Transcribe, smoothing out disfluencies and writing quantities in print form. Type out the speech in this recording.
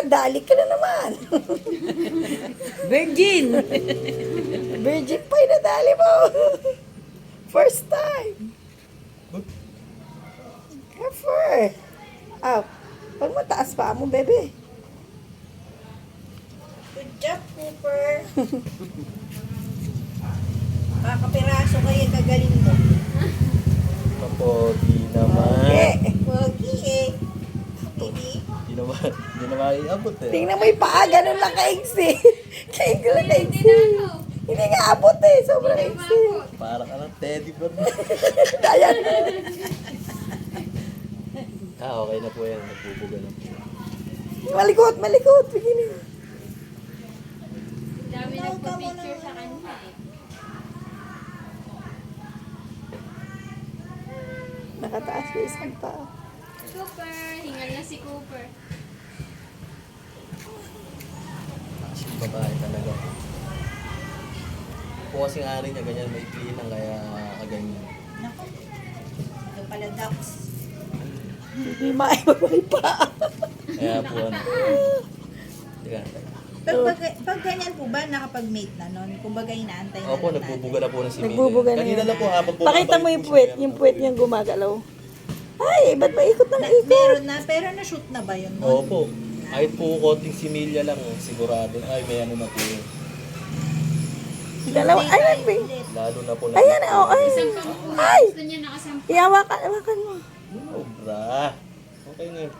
Dali ka na naman. Virgin! Virgin pa yung nadali mo. First time. Never. Pag mataas pa mo, bebe. Good job, Cooper. Makakapiraso kayo kagaling mo. Pogi naman. Pogi eh. Hindi. Hindi naman iabot eh. Tingnan mo yung paa, ganun lang kaigsi. Kaigsi lang kaigsi. Hindi nga abot eh, sobrang kaigsi. Parang teddy bear. Ayan. Okay na po yan. Nagbubuga na po. Malikot, malikot. Biginin. Dami nagpa-picture sa kanya eh. Nakataas pa isang paa. Cooper! Hingal na si Cooper. Kasi babae talaga. Po kasi nga rin niya ganyan, may lang kaya kaganyan. Naku. Ito pala ducks. Hindi maibabay pa. Kaya po ano. Teka. Pag ganyan po ba, nakapag-mate na nun? Kumbaga inaantay na Opo, lang nagbubuga na po ng simili. Nagbubuga na Kanina yan. lang po habang Pakita mo yung puwet niyang gumagalaw. Ay, ba't maikot ng ikot? Meron na, pero na-shoot na ba yun? nun? Opo. Kahit po konting similya lang, sigurado. Ay, may ano na po yun. Dalawa, ay, ay, Lalo na po na. ayan, oh, ay. Isang pang Ay! gusto niya nakasampa. Ihawakan mo. Sobra. Okay na yun.